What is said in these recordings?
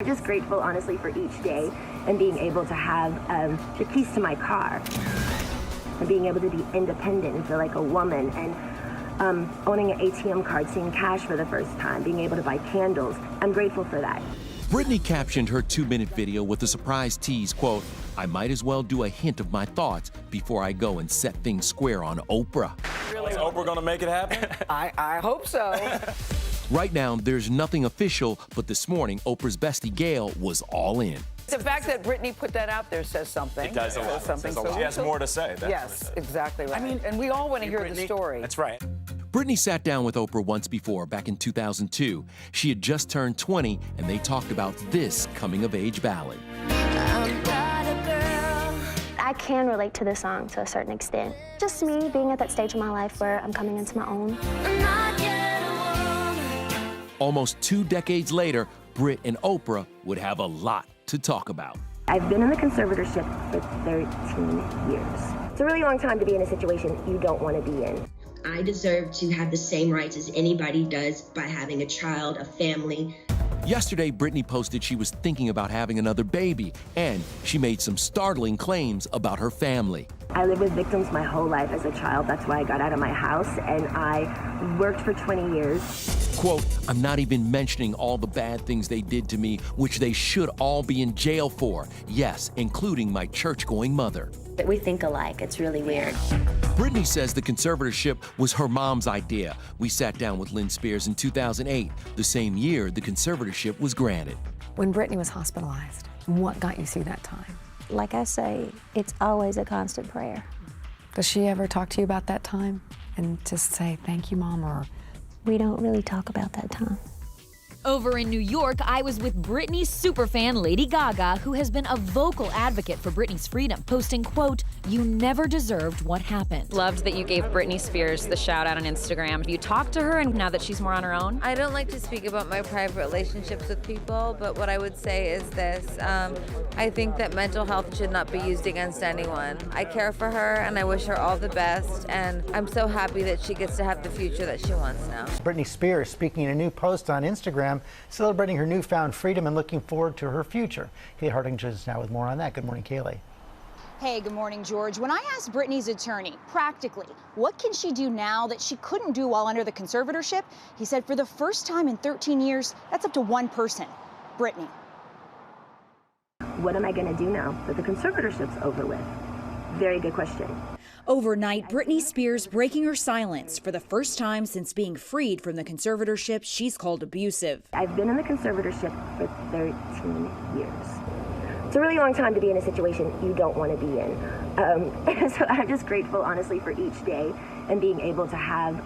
I'm just grateful, honestly, for each day and being able to have the keys to my car and being able to be independent and feel like a woman and owning an ATM card, seeing cash for the first time, being able to buy candles. I'm grateful for that. Britney captioned her 2-minute video with a surprise tease, quote, "I might as well do a hint of my thoughts before I go and set things square on Oprah." Really? Is Oprah gonna make it happen? I hope so. Right now, there's nothing official, but this morning, Oprah's bestie Gail was all in. The fact that Britney put that out there says something. It does a lot. Something. She has more to say. Yes, exactly right. I mean, and we all want to hear Britney, the story. That's right. Britney sat down with Oprah once before, back in 2002. She had just turned 20, and they talked about this coming-of-age ballad. I can relate to this song to a certain extent. Just me being at that stage of my life where I'm coming into my own. Almost 2 decades later, Brit and Oprah would have a lot to talk about. I've been in the conservatorship for 13 years. It's a really long time to be in a situation you don't want to be in. I deserve to have the same rights as anybody does by having a child, a family. Yesterday, Britney posted she was thinking about having another baby, and she made some startling claims about her family. I lived with victims my whole life as a child. That's why I got out of my house, and I worked for 20 years. Quote, "I'm not even mentioning all the bad things they did to me, which they should all be in jail for. Yes, including my church-going mother." We think alike. It's really weird. Britney says the conservatorship was her mom's idea. We sat down with Lynn Spears in 2008, the same year the conservatorship was granted. When Britney was hospitalized, what got you through that time? Like I say, it's always a constant prayer. Does she ever talk to you about that time and just say, "Thank you, Mom," or? We don't really talk about that time. Over in New York, I was with Britney's superfan Lady Gaga, who has been a vocal advocate for Britney's freedom, posting, quote, "You never deserved what happened." Loved that you gave Britney Spears the shout out on Instagram. You talked to her, and now that she's more on her own? I don't like to speak about my private relationships with people, but what I would say is this. I think that mental health should not be used against anyone. I care for her, and I wish her all the best, and I'm so happy that she gets to have the future that she wants now. Britney Spears speaking in a new post on Instagram, celebrating her newfound freedom and looking forward to her future. Kaylee Harding is now with more on that. Good morning, Kaylee. Hey, good morning, George. When I asked Britney's attorney, practically, what can she do now that she couldn't do while under the conservatorship, he said for the first time in 13 years, that's up to one person, Britney. What am I going to do now that the conservatorship's over with? Very good question. Overnight, Britney Spears breaking her silence for the first time since being freed from the conservatorship she's called abusive. I've been in the conservatorship for 13 years. It's a really long time to be in a situation you don't want to be in. So I'm just grateful, honestly, for each day and being able to have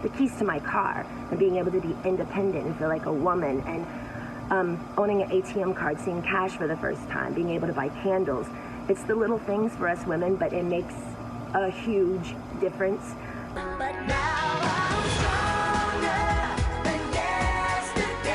the keys to my car and being able to be independent and feel like a woman and owning an ATM card, seeing cash for the first time, being able to buy candles. It's the little things for us women, but it makes a huge difference. But now I'm stronger than yesterday.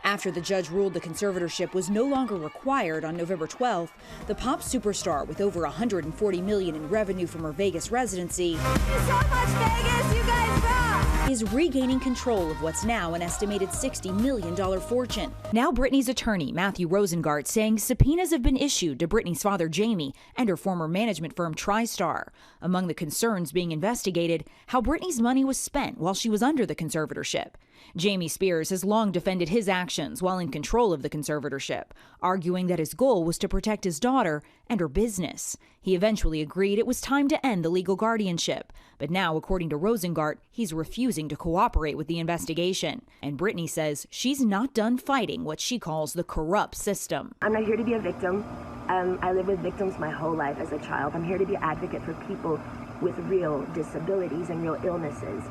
After the judge ruled the conservatorship was no longer required on November 12th, the pop superstar with over $140 million in revenue from her Vegas residency So much Vegas, you guys rock! is regaining control of what's now an estimated $60 million fortune. Now Britney's attorney, Matthew Rosengart, saying subpoenas have been issued to Britney's father, Jamie, and her former management firm, TriStar. Among the concerns being investigated, how Britney's money was spent while she was under the conservatorship. Jamie Spears has long defended his actions while in control of the conservatorship, arguing that his goal was to protect his daughter and her business. He eventually agreed it was time to end the legal guardianship, but now, according to Rosengart, he's refusing to cooperate with the investigation. And Britney says she's not done fighting what she calls the corrupt system. I'm not here to be a victim. I lived with victims my whole life as a child. I'm here to be an advocate for people with real disabilities and real illnesses.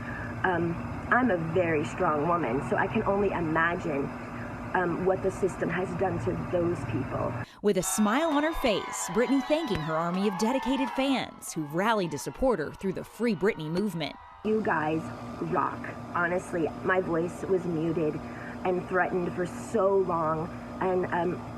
I'm a very strong woman, so I can only imagine what the system has done to those people. With a smile on her face, Britney thanking her army of dedicated fans who rallied to support her through the Free Britney movement. You guys rock. Honestly, my voice was muted and threatened for so long, and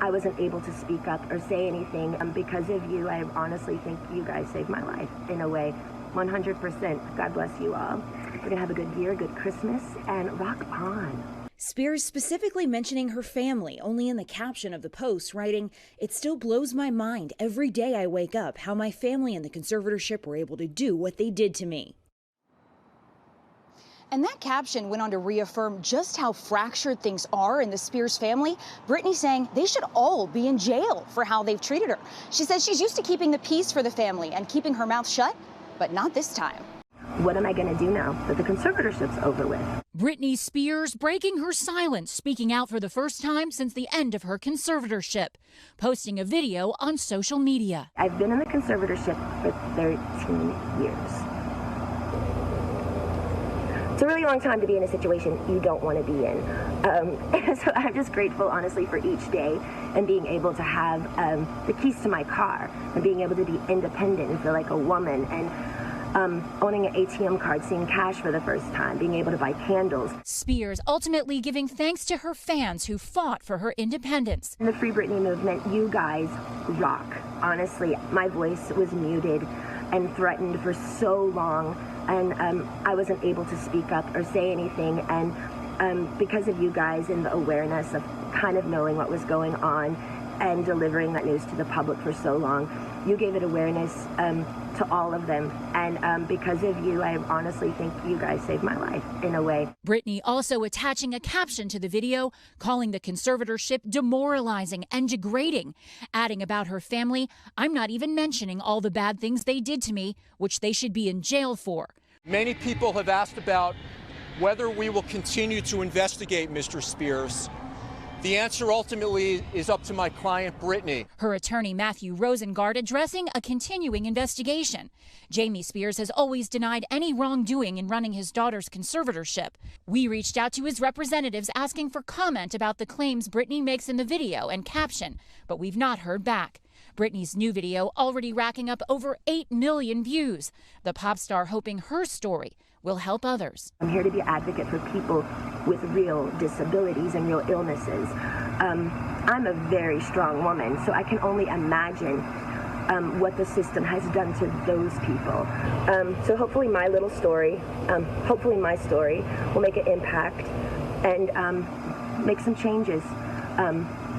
I wasn't able to speak up or say anything. Because of you, I honestly think you guys saved my life in a way. 100%. God bless you all. We're going to have a good year, good Christmas, and rock on. Spears specifically mentioning her family only in the caption of the post, writing, "It still blows my mind every day I wake up how my family and the conservatorship were able to do what they did to me." And that caption went on to reaffirm just how fractured things are in the Spears family. Britney saying they should all be in jail for how they've treated her. She says she's used to keeping the peace for the family and keeping her mouth shut, but not this time. What am I going to do now that the conservatorship's over with? Britney Spears breaking her silence, speaking out for the first time since the end of her conservatorship, posting a video on social media. I've been in the conservatorship for 13 years. It's a really long time to be in a situation you don't want to be in. And so I'm just grateful, honestly, for each day and being able to have the keys to my car and being able to be independent and feel like a woman and owning an ATM card, seeing cash for the first time, being able to buy candles. Spears ultimately giving thanks to her fans who fought for her independence. In the Free Britney movement, you guys rock. Honestly, my voice was muted and threatened for so long, and I wasn't able to speak up or say anything, and because of you guys and the awareness of kind of knowing what was going on and delivering that news to the public for so long, you gave it awareness to all of them, and because of you, I honestly think you guys saved my life in a way. Britney also attaching a caption to the video, calling the conservatorship demoralizing and degrading, adding about her family, "I'm not even mentioning all the bad things they did to me, which they should be in jail for." Many people have asked about whether we will continue to investigate Mr. Spears. The answer ultimately is up to my client, Britney. Her attorney, Matthew Rosengart, addressing a continuing investigation. Jamie Spears has always denied any wrongdoing in running his daughter's conservatorship. We reached out to his representatives asking for comment about the claims Britney makes in the video and caption, but we've not heard back. Britney's new video already racking up over 8 million views. The pop star hoping her story will help others. I'm here to be an advocate for people with real disabilities and real illnesses. I'm a very strong woman, so I can only imagine what the system has done to those people. So hopefully my little story, hopefully my story will make an impact and make some changes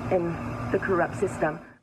in the corrupt system.